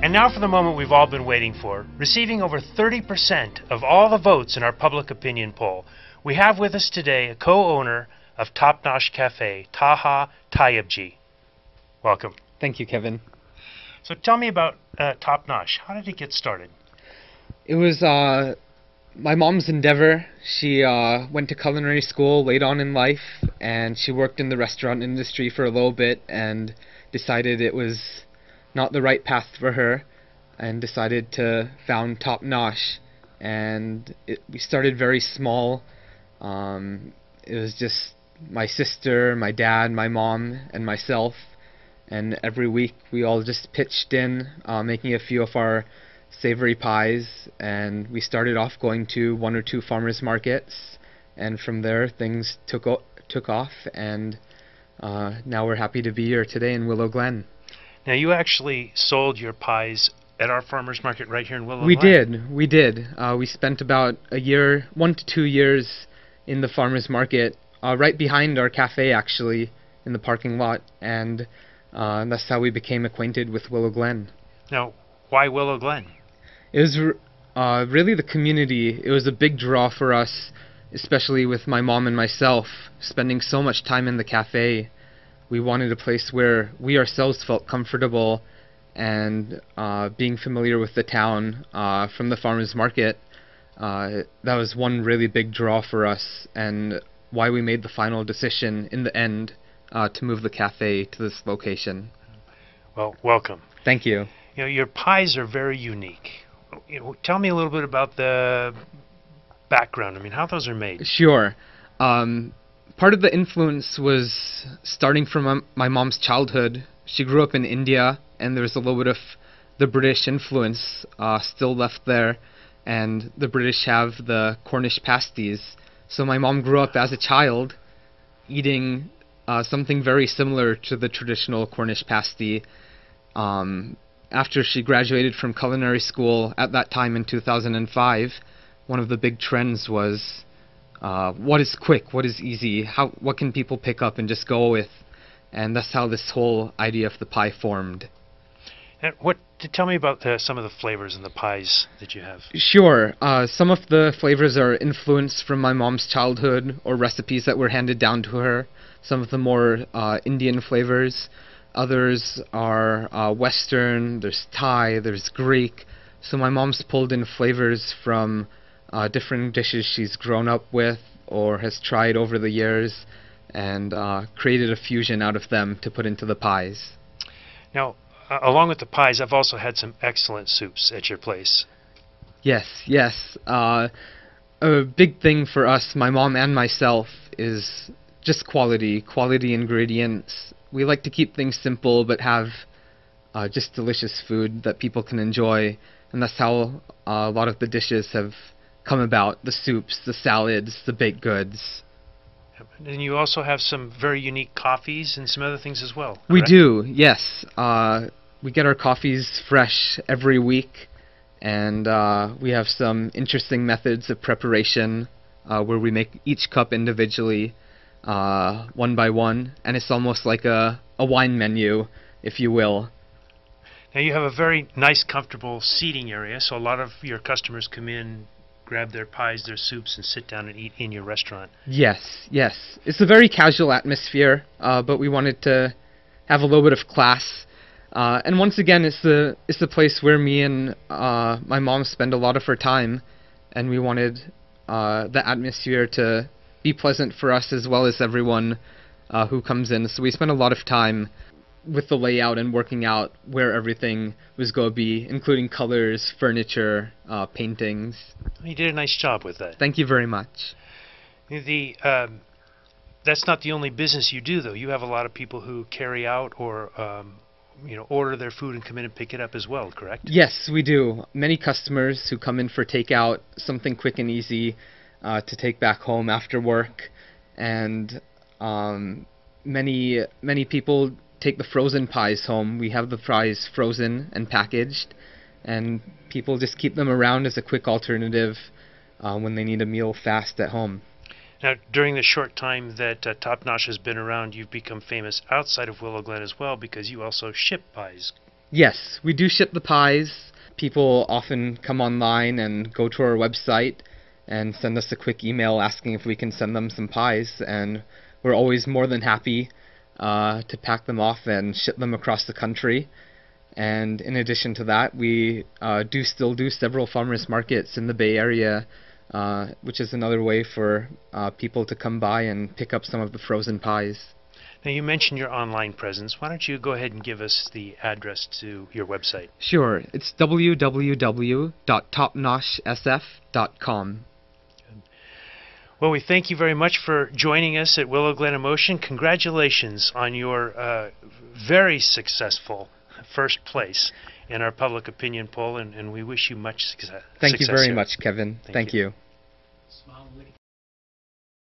And now for the moment we've all been waiting for. Receiving over 30% of all the votes in our public opinion poll, we have with us today a co-owner of Top Nosh Cafe, Taja Tyebjee. Welcome. Thank you, Kevin. So tell me about Top Nosh. How did it get started? It was my mom's endeavor. She went to culinary school late on in life, and she worked in the restaurant industry for a little bit and decided it was not the right path for her, and decided to found Top Nosh. And we started very small. It was just my sister, my dad, my mom, and myself. And every week we all just pitched in, making a few of our savory pies, and we started off going to one or two farmers markets, and from there things took off, and now we're happy to be here today in Willow Glen. Now you actually sold your pies at our farmers market right here in Willow We Glen. We did. We spent about a year, 1 to 2 years in the farmers market, right behind our cafe actually, in the parking lot, and that's how we became acquainted with Willow Glen. Now, why Willow Glen? It was really the community. It was a big draw for us, especially with my mom and myself, spending so much time in the cafe. We wanted a place where we ourselves felt comfortable, and being familiar with the town from the farmers market, that was one really big draw for us, and why we made the final decision in the end to move the cafe to this location. Well, welcome. Thank you. You know, your pies are very unique. Tell me a little bit about the background. I mean, how those are made. Sure. Part of the influence was starting from my mom's childhood. She grew up in India, and there was a little bit of the British influence still left there, and the British have the Cornish pasties. So my mom grew up as a child eating something very similar to the traditional Cornish pasty. After she graduated from culinary school at that time in 2005, one of the big trends was what is quick, what is easy, what can people pick up and just go with, and that's how this whole idea of the pie formed. And tell me about some of the flavors in the pies that you have. Sure. Some of the flavors are influenced from my mom's childhood or recipes that were handed down to her. Some of the more Indian flavors. Others are Western, there's Thai, there's Greek. So my mom's pulled in flavors from different dishes she's grown up with or has tried over the years, and created a fusion out of them to put into the pies. Now, along with the pies, I've also had some excellent soups at your place. Yes, yes. A big thing for us, my mom and myself, is just quality ingredients. We like to keep things simple but have just delicious food that people can enjoy, and that's how a lot of the dishes have come about: the soups, the salads, the baked goods. And you also have some very unique coffees and some other things as well, correct? We do, yes. We get our coffees fresh every week, and we have some interesting methods of preparation where we make each cup individually, one by one, and it's almost like a wine menu, if you will. Now you have a very nice, comfortable seating area, so a lot of your customers come in, grab their pies, their soups, and sit down and eat in your restaurant. Yes, yes. It's a very casual atmosphere, but we wanted to have a little bit of class. And once again, it's the place where me and my mom spend a lot of her time, and we wanted the atmosphere to be pleasant for us as well as everyone who comes in. So we spent a lot of time with the layout and working out where everything was going to be, including colors, furniture, paintings. You did a nice job with that. Thank you very much. That's not the only business you do, though. You have a lot of people who carry out or order their food and come in and pick it up as well, correct? Yes, we do. Many customers who come in for takeout, something quick and easy to take back home after work, and many people take the frozen pies home. We have the pies frozen and packaged, and people just keep them around as a quick alternative when they need a meal fast at home. Now, during the short time that Top Nosh has been around, you've become famous outside of Willow Glen as well, because you also ship pies. Yes, we do ship the pies. People often come online and go to our website and send us a quick email asking if we can send them some pies, and we're always more than happy to pack them off and ship them across the country. And in addition to that, we do still do several farmers markets in the Bay Area, which is another way for people to come by and pick up some of the frozen pies. Now, you mentioned your online presence. Why don't you go ahead and give us the address to your website? Sure, it's www.topnoshsf.com. Well, we thank you very much for joining us at Willow Glen Emotion. Congratulations on your very successful first place in our public opinion poll, and we wish you much success. Thank you very sir. much, Kevin. Thank you. Smile.